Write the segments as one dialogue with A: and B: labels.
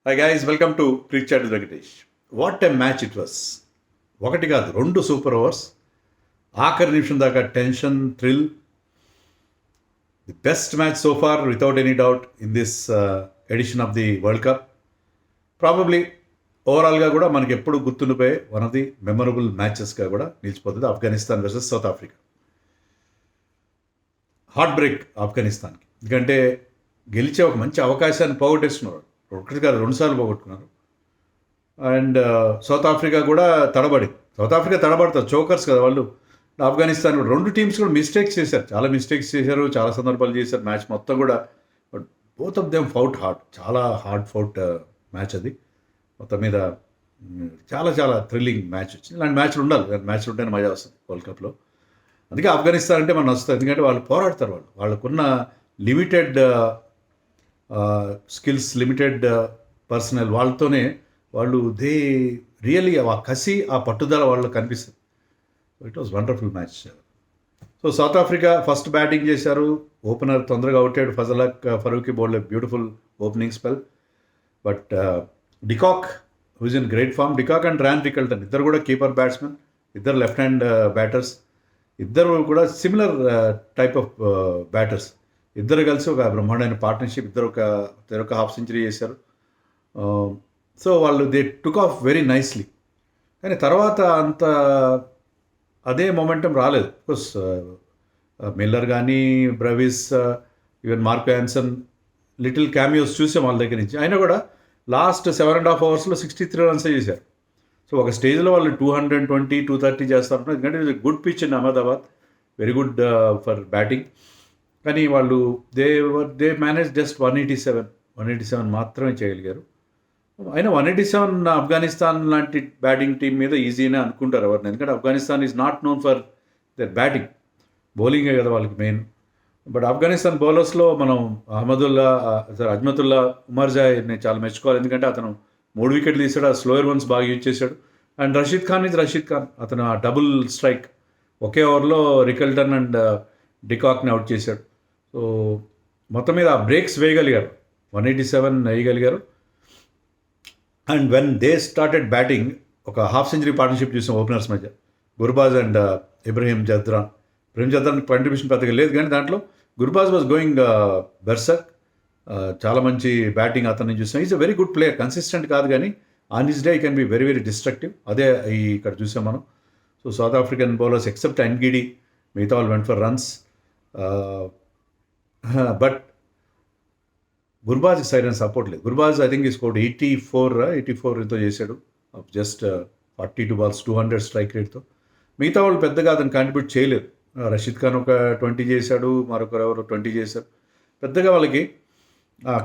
A: Hi guys, welcome to cricket chat with Venkatesh. What a match it was. ఒకటి కాదు, 2 super overs. ఆఖరి నిమిషం దాకా tension, thrill. The best match so far without any doubt in this edition of the world cup. Probably ఓవరాల్గా కూడా మనకి ఎప్పుడు గుర్తుండిపోయే వన్ ఆఫ్ ది మెమరబుల్ మ్యాచెస్గా కూడా నిలిచిపోతుంది Afghanistan versus South Africa. Heartbreak ఆఫ్ఘనిస్తాన్కి, ఎందుకంటే గెలిచే ఒక మంచి అవకాశాన్ని పోగొట్టేస్తున్నారు. ఒకటి కాదు, 2 సార్లు పోగొట్టుకున్నారు. అండ్ సౌత్ ఆఫ్రికా కూడా సౌత్ ఆఫ్రికా తడబడతారు, చోకర్స్ కదా వాళ్ళు. ఆఫ్ఘనిస్తాన్ కూడా 2 టీమ్స్ కూడా మిస్టేక్స్ చేశారు, చాలా మిస్టేక్స్ చేశారు, చాలా సందర్భాలు చేశారు మ్యాచ్ మొత్తం కూడా. But both of them fought hard, చాలా హార్డ్ ఫౌట్ మ్యాచ్ అది. మొత్తం మీద చాలా చాలా థ్రిల్లింగ్ మ్యాచ్ వచ్చింది. ఇలాంటి మ్యాచ్లు ఉండాలి, ఇలాంటి మ్యాచ్లు ఉంటేనే మజా వస్తుంది వరల్డ్ కప్లో. అందుకే ఆఫ్ఘనిస్తాన్ అంటే మనం వస్తుంది, ఎందుకంటే వాళ్ళు పోరాడతారు. వాళ్ళకున్న లిమిటెడ్ స్కిల్స్, లిమిటెడ్ పర్సనల్, వాళ్ళతోనే వాళ్ళు రియల్లీ ఆ కసి, ఆ పట్టుదల వాళ్ళు కనిపిస్తుంది. It was wonderful match. So South Africa first batting చేశారు. ఓపెనర్ తొందరగా అవుట్ అయ్యాడు Farooqi bowled beautiful opening spell. But de Kock who's in great form. De Kock and Ryan Rickelton ఇద్దరు కూడా కీపర్ బ్యాట్స్మెన్, ఇద్దరు లెఫ్ట్ హ్యాండ్ బ్యాటర్స్, ఇద్దరు కూడా సిమిలర్ టైప్ ఆఫ్ బ్యాటర్స్. ఇద్దరు కలిసి ఒక బ్రహ్మాండమైన పార్ట్నర్షిప్. ఇద్దరు ఒక హాఫ్ సెంచరీ చేశారు. సో వాళ్ళు they took off very nicely. కానీ తర్వాత అంత అదే మొమెంటం రాలేదు. కోర్స్ మిల్లర్ కానీ, బ్రవిస్, even mark Jansen little cameos చూసాం వాళ్ళ దగ్గర నుంచి. అయినా కూడా లాస్ట్ 7.5 అవర్స్లో 63 రన్స్ చేశారు. సో ఒక స్టేజ్లో వాళ్ళు 220, 230 చేస్తారు. ఎందుకంటే ఇది good pitch in Ahmedabad, very good for batting. కానీ వాళ్ళు దే మేనేజ్ జస్ట్ 187 మాత్రమే చేయగలిగారు. అయినా 187 ఆఫ్ఘనిస్తాన్ లాంటి బ్యాటింగ్ టీం మీద ఈజీనే అనుకుంటారు ఎవరిని, ఎందుకంటే Afghanistan is not known for their batting, బౌలింగే కదా వాళ్ళకి మెయిన్. బట్ ఆఫ్ఘనిస్తాన్ బౌలర్స్లో మనం అజ్మతుల్లా ఉమర్జాయ్ని చాలా మెచ్చుకోవాలి, ఎందుకంటే అతను 3 వికెట్లు తీసాడు, ఆ స్లోయర్ వన్స్ బాగా యూజ్ చేశాడు. అండ్ రషీద్ ఖాన్ అతను ఆ డబుల్ స్ట్రైక్ ఒకే ఓవర్లో రికల్టన్ అండ్ డికాక్ని అవుట్ చేశాడు. సో మొత్తం మీద ఆ బ్రేక్స్ వేయగలిగారు, 187 వేయగలిగారు. And when they started batting, ఒక హాఫ్ సెంచరీ పార్ట్నర్షిప్ చూసాం ఓపెనర్స్ మధ్య, గుర్బాజ్ అండ్ ఇబ్రహీం జద్రాన్ కాంట్రిబ్యూషన్ పెద్దగా లేదు, కానీ దాంట్లో గుర్బాజ్ వాజ్ గోయింగ్ బెర్సక్. చాలా మంచి బ్యాటింగ్ అతన్ని చూసాం. Is a very good player, consistent కాదు కానీ ఆన్ హిస్ డే ఈ can be very very destructive. అదే ఇక్కడ చూసాం మనం. So south African bowlers except Ngidi, మిగతా వాళ్ళు went for runs. But Gurbaz side అని సపోర్ట్ లేదు. గుర్బాజ్ ఐ థింక్ ఈ స్కోర్డ్ 84 చేశాడు, జస్ట్ 42 balls 200 స్ట్రైక్ రేట్తో. మిగతా వాళ్ళు పెద్దగా అతను కాంట్రిబ్యూట్ చేయలేదు. రషీద్ ఖాన్ ఒక 20 చేశాడు, మరొకరు ఎవరు 20 చేశారు. పెద్దగా వాళ్ళకి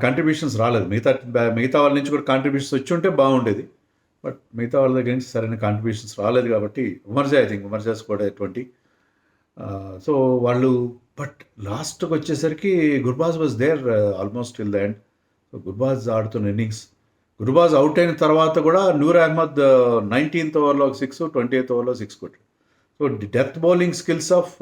A: కాంట్రిబ్యూషన్స్ రాలేదు. మిగతా వాళ్ళ నుంచి కూడా కాంట్రిబ్యూషన్స్ వచ్చి ఉంటే బాగుండేది. బట్ మిగతా వాళ్ళ దగ్గర నుంచి సరైన కాంట్రిబ్యూషన్స్ రాలేదు కాబట్టి ఉమర్జా స్కోర్డ్ 20. సో వాళ్ళు బట్ లాస్ట్కి వచ్చేసరికి Gurbaz was there almost till the end. So Gurbaz ఆడుతున్న ఇన్నింగ్స్, గుర్బాజ్ అవుట్ అయిన తర్వాత కూడా నూర్ అహ్మద్ 19th ఓవర్లో 6, 28th ఓవర్లో 6 కొట్టాడు. So death bowling skills of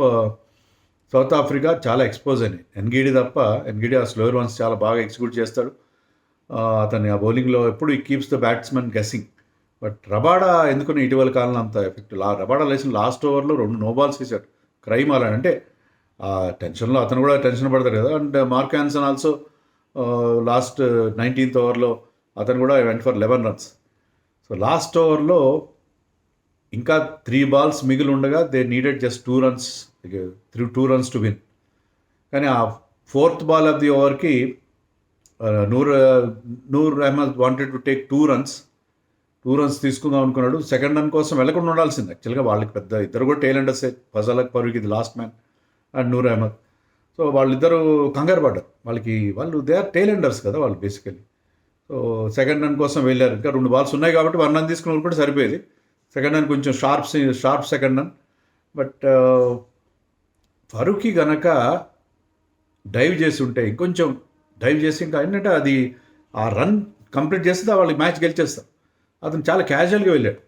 A: South Africa చాలా ఎక్స్పోజ్ అయినాయి. ఎన్గిడి ఆ స్లోయర్ వన్స్ చాలా బాగా ఎగ్జిక్యూట్ చేస్తాడు. అతన్ని ఆ బౌలింగ్లో ఎప్పుడు ఈ keeps the batsmen guessing. But Rabada ఎందుకుని ఇటీవల కాలంలో అంత ఎఫెక్ట్ రబాడా లేచిన లాస్ట్ ఓవర్లో 2 no balls వేసాడు. క్రైమ్ అలా అంటే ఆ టెన్షన్లో అతను కూడా టెన్షన్ పడతాడు కదా. And Mark Jansen also last 19th ఓవర్లో అతను కూడా went for 11 runs. So last ఓవర్లో ఇంకా 3 balls మిగిలి ఉండగా they needed just 2 runs to win. కానీ ఆ 4th ball ఆఫ్ ది ఓవర్కి Noor Ahmad wanted to take 2 runs తీసుకుందాం అనుకున్నాడు. సెకండ్ రన్ కోసం వెళ్ళకుండా ఉండాల్సింది. యాక్చువల్గా వాళ్ళకి పెద్ద ఇద్దరు కూడా టైలెండర్సే, ఫరూక్ ఇది last man and Noor Ahmad. So వాళ్ళిద్దరూ కంగారు పడ్డారు. వాళ్ళు దే ఆర్ టైలెండర్స్ కదా వాళ్ళు బేసికలీ. సో సెకండ్ రన్ కోసం వెళ్ళారు. ఇంకా 2 balls ఉన్నాయి కాబట్టి 1 run తీసుకుని కూడా సరిపోయేది. సెకండ్ రన్ కొంచెం sharp second run. But Farooqi గనక డైవ్ చేసి ఉంటే, ఇంకొంచెం డైవ్ చేసి ఇంకా ఏంటంటే అది ఆ రన్ కంప్లీట్ చేస్తే వాళ్ళకి మ్యాచ్ గెలిచేస్తారు. అతను చాలా క్యాజువల్గా వెళ్ళాడు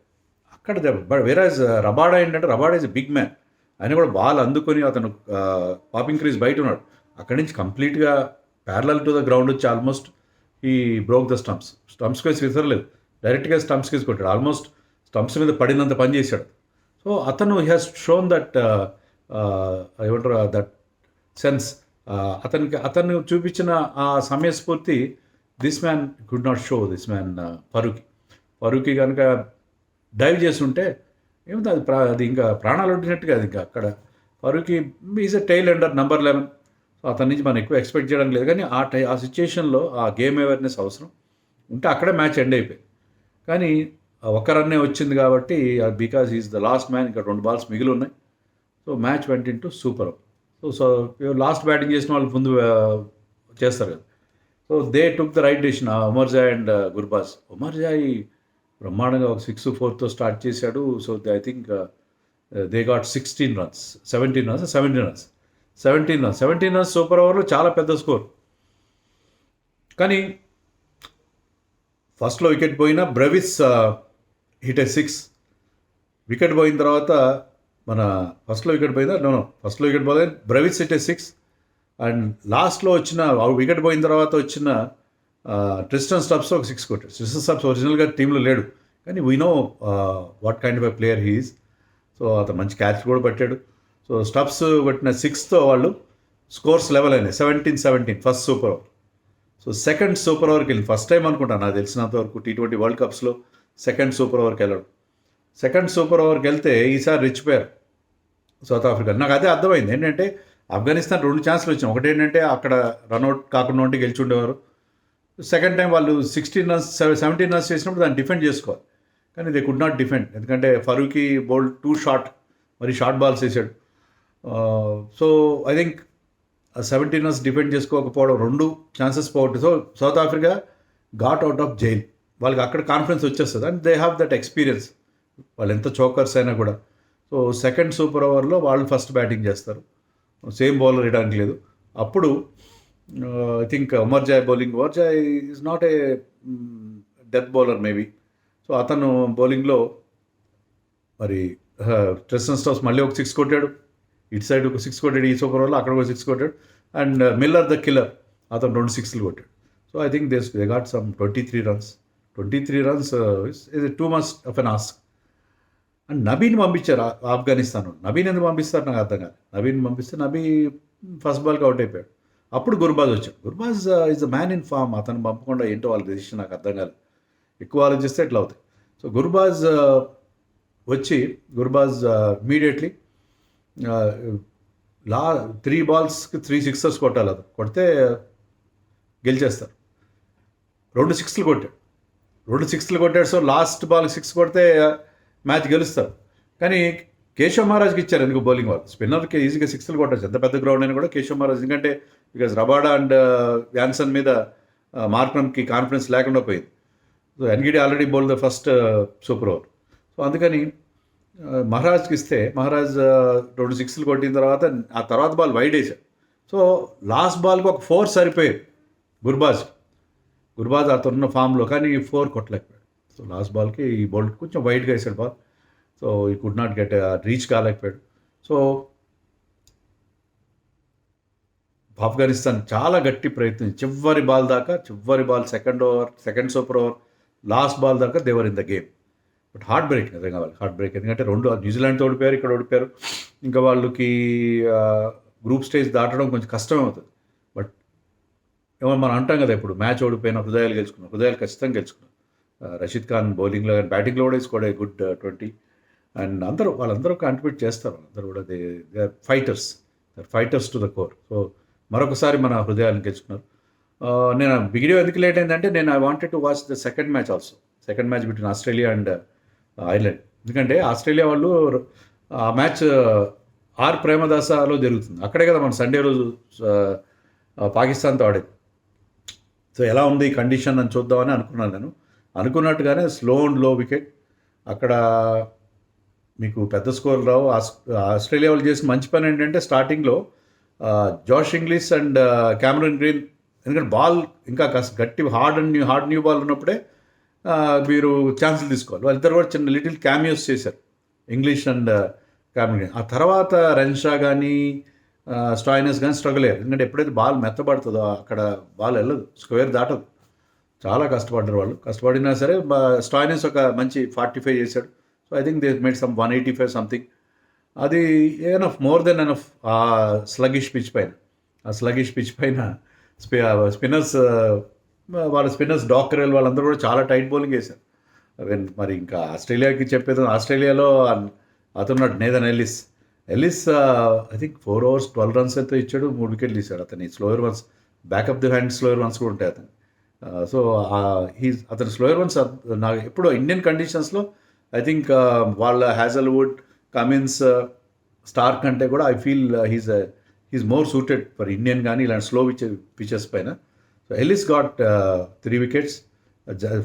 A: అక్కడ. బట్ వేరాజ్ రబాడా ఏంటంటే రబాడా ఈజ్ బిగ్ మ్యాన్. ఆయన కూడా బాల్ అందుకొని అతను పాపింగ్ క్రీజ్ బయట ఉన్నాడు. అక్కడి నుంచి కంప్లీట్గా ప్యారలల్ టు ద గ్రౌండ్ వచ్చి ఆల్మోస్ట్ ఈ బ్రోక్ ద స్టంప్స్ కేసి విసరలేదు, డైరెక్ట్గా స్టంప్స్ కేసి కొట్టాడు, ఆల్మోస్ట్ స్టంప్స్ మీద పడినంత పని చేశాడు. సో అతను హ్యాస్ షోన్ దట్ ఏమంటారు దట్ సెన్స్. అతను చూపించిన ఆ సమయస్ఫూర్తి this man could not show. This man Farooqi కనుక డైవ్ చేస్తుంటే ఏమిటి అది ఇంకా ప్రాణాలు ఉండినట్టుగా. అది ఇంకా అక్కడ Farooqi is a tail ender number 11. సో అతని నుంచి మనం ఎక్కువ ఎక్స్పెక్ట్ చేయడం లేదు, కానీ ఆ సిచ్యుయేషన్లో ఆ గేమ్ అవేర్నెస్ అవసరం ఉంటే అక్కడే మ్యాచ్ ఎండ్ అయిపోయింది. కానీ ఒక రన్నే వచ్చింది కాబట్టి because is the last man, ఇంకా 2 balls మిగిలి ఉన్నాయి. సో మ్యాచ్ వెంట into super. So last batting చేసిన వాళ్ళు ముందు చేస్తారు కదా. So they took the right decision, Omarzai and Gurbaz. Omarzai బ్రహ్మాండంగా ఒక 6-4తో స్టార్ట్ చేశాడు. So I think they got 17 runs super ఓవర్లో చాలా పెద్ద స్కోర్. కానీ ఫస్ట్లో వికెట్ పోయినా బ్రెవిస్ హిట్ 6. వికెట్ పోయిన తర్వాత ఫస్ట్లో వికెట్ పోయింది బ్రెవిస్ హిట్ 6. అండ్ లాస్ట్లో వచ్చిన వికెట్ పోయిన తర్వాత వచ్చిన ట్రిస్టన్ స్టబ్స్ ఒక 6 కొట్టాడు. ట్రిస్టన్ స్టబ్స్ ఒరిజినల్గా టీంలో లేడు, కానీ we know what kind of a player he is. So అతను మంచి క్యాచ్ కూడా పట్టాడు. సో స్టబ్స్ కొట్టిన 6తో వాళ్ళు స్కోర్స్ లెవెల్ అయినాయి, 17-17 first super over. So second super ఓవర్కి వెళ్ళింది. ఫస్ట్ టైం అనుకుంటాను నాకు తెలిసినంత వరకు T20 వరల్డ్ కప్స్లో సెకండ్ సూపర్ ఓవర్కి వెళ్ళడం. సెకండ్ సూపర్ ఓవర్కి వెళ్తే ఈసారి రెచ్చిపోయారు సౌత్ ఆఫ్రికా. నాకు అదే అర్థమైంది. ఏంటంటే ఆఫ్ఘనిస్తాన్ 2 ఛాన్సులు వచ్చినాయి. ఒకటి ఏంటంటే అక్కడ రన్అట్ కాకుండా ఉంటే గెలిచి ఉండేవారు. సెకండ్ టైం వాళ్ళు 17 రన్స్ చేసినప్పుడు దాన్ని డిఫెండ్ చేసుకోవాలి, కానీ దే కుడ్ నాట్ డిఫెండ్. ఎందుకంటే ఫరూకీ బౌల్డ్ 2 షార్ట్, మరి షార్ట్ బాల్స్ వేసాడు. So I think 17 runs defend చేసుకోకపోవడం, 2 ఛాన్సెస్ పోవట్టు. So South Africa got out of jail. వాళ్ళకి అక్కడ కాన్ఫిడెన్స్ వచ్చేస్తుంది, and they have that experience. వాళ్ళు ఎంత చోకర్స్ అయినా కూడా. సో సెకండ్ సూపర్ ఓవర్లో వాళ్ళు ఫస్ట్ బ్యాటింగ్ చేస్తారు, సేమ్ బౌలర్ వేయడానికి లేదు. అప్పుడు I think Omarzai is not a death bowler maybe. So అతను బౌలింగ్లో మరి ట్రిస్టన్ స్టబ్స్ మళ్ళీ ఒక 6 కొట్టాడు, ఇటు సైడ్ ఒక 6 కొట్టాడు ఈ సూపర్ ఓవర్లో, అక్కడ ఒక 6 కొట్టాడు. అండ్ మిల్లర్ ద కిల్లర్ అతను 2 6లు కొట్టాడు. So I think they got some 23 runs. 23 runs is too much of an ask. And నబీని పంపించారు ఆఫ్ఘనిస్తాన్. నబీని ఎందుకు పంపిస్తారు నాకు అర్థం కాదు. నబీని పంపిస్తే నబీ ఫస్ట్ బాల్కి అవుట్ అయిపోయాడు. అప్పుడు గుర్బాజ్ వచ్చాడు. Gurbaz is a man in form. అతను పంపకుండా ఏంటో వాళ్ళ డెసిషన్ నాకు అర్థం కాదు. ఎక్కువ ఆలోచిస్తే ఎట్లా అవుతాయి. సో గుర్బాజ్ ఇమీడియట్లీ 3 balsకి 3 sixes కొట్టాలి. అది కొడితే గెలిచేస్తారు. 2 6లు కొట్టాడు. సో లాస్ట్ బాల్కి 6 కొడితే మ్యాచ్ గెలుస్తారు. కానీ కేశవ్ మహారాజ్కి ఇచ్చారు ఎందుకు బౌలింగ్ వాళ్ళు. స్పిన్నర్కి ఈజీగా 6లు కొట్టచ్చు, ఎంత పెద్ద గ్రౌండ్ అయినా కూడా కేశవ్ మహారాజ్. ఎందుకంటే బికాజ్ రబాడా అండ్ వ్యాన్సన్ మీద మార్క్రమ్కి కాన్ఫిడెన్స్ లేకుండా పోయింది. So Ngidi already bowl the first super over. So అందుకని మహారాజ్కి ఇస్తే మహారాజ్ 2 6లు కొట్టిన తర్వాత ఆ తర్వాత బాల్ వైడ్ వేశాడు. సో లాస్ట్ బాల్కి ఒక 4 సరిపోయాయి గుర్బాజ్ అతనున్న ఫామ్లో, కానీ 4 కొట్టలేకపోయాడు. సో లాస్ట్ బాల్కి ఈ బౌల్ కొంచెం వైడ్గా వేసాడు ball. So he could not get reach కాలేకపోయాడు. సో ఆఫ్ఘనిస్తాన్ చాలా గట్టి ప్రయత్నం, చివరి ball second super over last ball దాకా they were in the game. But heart break నిజంగా వాళ్ళు, హార్ట్ బ్రేక్. ఎందుకంటే 2 న్యూజిలాండ్తో ఓడిపోయారు, ఇక్కడ ఓడిపోయారు. ఇంకా వాళ్ళకి గ్రూప్ స్టేజ్ దాటడం కొంచెం కష్టమే అవుతుంది. బట్ ఏమో మనం అంటాం కదా, ఇప్పుడు మ్యాచ్ ఓడిపోయిన హృదయాలు ఖచ్చితంగా గెలుచుకున్నారు. రషీద్ ఖాన్ బౌలింగ్లో కానీ బ్యాటింగ్లో కూడా స్కోర్డ్ ఏ గుడ్ 20. అండ్ వాళ్ళందరూ కాంట్రిబ్యూట్ చేస్తారు. వాళ్ళందరూ కూడా they are fighters to the core. So మరొకసారి మన హృదయాలను గెలుచుకున్నారు. నేను వీడియో ఎందుకు లేట్ అయిందంటే I wanted to watch the second match between Australia and Ireland. ఎందుకంటే ఆస్ట్రేలియా వాళ్ళు ఆ మ్యాచ్ ఆర్ ప్రేమదాసాలో జరుగుతుంది. అక్కడే కదా మన సండే రోజు పాకిస్తాన్తో ఆడేది. సో ఎలా ఉంది ఈ కండిషన్ అని చూద్దామని అనుకున్నాను. నేను అనుకున్నట్టుగానే స్లో అండ్ లో వికెట్. అక్కడ మీకు పెద్ద స్కోర్ రావు. ఆస్ట్రేలియా వాళ్ళు చేసిన మంచి పని ఏంటంటే స్టార్టింగ్లో Josh Inglis and Cameron green, ఎందుకంటే బాల్ ఇంకా గట్టి హార్డ్ న్యూ బాల్ ఉన్నప్పుడే మీరు ఛాన్సులు తీసుకోవాలి. వాళ్ళిద్దరు కూడా చిన్న లిటిల్ క్యామియోస్ చేశారు, ఇంగ్లీష్ అండ్ క్యామరన్ గ్రీన్. ఆ తర్వాత రెన్షా కానీ స్టాయినస్ కానీ స్ట్రగుల్ అయ్యారు. ఎందుకంటే ఎప్పుడైతే బాల్ మెత్తబడుతుందో అక్కడ బాల్ వెళ్ళదు, స్క్వేర్ దాటదు. చాలా కష్టపడ్డారు వాళ్ళు. కష్టపడినా సరే స్టాయినిస్ ఒక మంచి 45 చేశాడు. So I think they made some 185 something. అది ఎనఫ్, మోర్ దెన్ ఎనఫ్ ఆ స్లగిష్ పిచ్ పైన. ఆ స్లగిష్ పిచ్ పైన స్పిన్నర్స్, వాళ్ళ స్పిన్నర్స్ డాక్రెల్ వాళ్ళందరూ కూడా చాలా టైట్ బౌలింగ్ వేశారు. మరి ఇంకా ఆస్ట్రేలియాకి చెప్పేది, ఆస్ట్రేలియాలో అతనున్నాడు Nathan Ellis. I think 4 overs 12 runs అయితే ఇచ్చాడు, 3 వికెట్లు తీశాడు. అతని slower once, back of the hand slower once కూడా ఉంటాయి అతను. సో అతని స్లోయర్ వన్స్ నాకు ఎప్పుడు ఇండియన్ కండిషన్స్లో ఐ థింక్ వాళ్ళ హ్యాజల్వుడ్, కమిన్స్, స్టార్ కంటే కూడా I feel he's more suited for Indian కానీ ఇలాంటి స్లో పిచెస్ పైన. So Ellis got 3 wickets,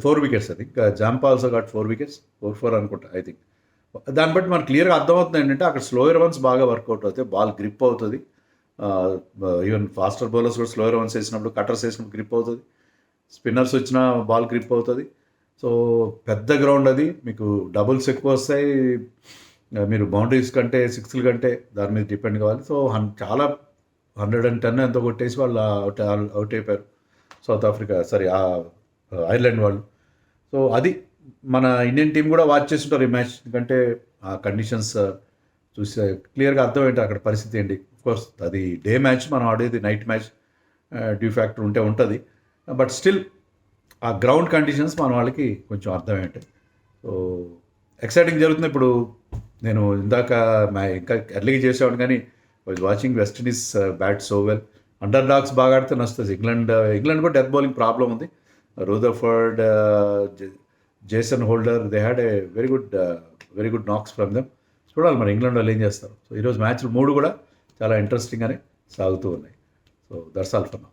A: 4 wickets I think. Zampa also got 4 wickets, 4 అనుకుంటా ఐ థింక్. దాన్ని బట్టి మనకు క్లియర్గా అర్థమవుతుంది ఏంటంటే అక్కడ స్లోయర్ వన్స్ బాగా వర్కౌట్ అవుతాయి, బాల్ గ్రిప్ అవుతుంది. ఈవెన్ ఫాస్టర్ బౌలర్స్ కూడా స్లోయర్ వన్స్ వేసినప్పుడు, కటర్స్ వేసినప్పుడు గ్రిప్ అవుతుంది. స్పిన్నర్స్ వచ్చిన బాల్ గ్రిప్ అవుతుంది. సో పెద్ద గ్రౌండ్ అది, మీకు డబుల్స్ ఎక్కువ వస్తాయి, మీరు బౌండరీస్ కంటే, సిక్స్ల కంటే దాని మీద డిపెండ్ కావాలి. సో చాలా 110 ఎంతో కొట్టేసి వాళ్ళు అవుట్ అయిపోయారు సౌత్ ఆఫ్రికా, ఐర్లాండ్ వాళ్ళు. సో అది మన ఇండియన్ టీం కూడా వాచ్ చేస్తుంటారు ఈ మ్యాచ్, ఎందుకంటే ఆ కండిషన్స్ చూస్తే క్లియర్గా అర్థమేంటి అక్కడ పరిస్థితి ఏంటి. కోర్స్ అది డే మ్యాచ్, మనం ఆడేది నైట్ మ్యాచ్, డ్యూ ఫ్యాక్టర్ ఉంటుంది. బట్ స్టిల్ ఆ గ్రౌండ్ కండిషన్స్ మన వాళ్ళకి కొంచెం అర్థమేంటి. సో ఎక్సైటింగ్ జరుగుతుంది. ఇప్పుడు నేను ఇందాక ఇంకా ఎర్లీగా చేసేవాడు కానీ watching West Indies bat so well. Underdogs బాగా ఆడితే నచ్చుతుంది. ఇంగ్లాండ్ కూడా డెత్ బౌలింగ్ ప్రాబ్లం ఉంది. Rutherford, Jason Holder, they had a very good knocks from them. చూడాలి మరి ఇంగ్లాండ్ వాళ్ళు ఏం చేస్తారు. సో ఈరోజు మ్యాచ్లు 3 కూడా చాలా ఇంట్రెస్టింగ్గానే సాగుతూ ఉన్నాయి. So that's all for now.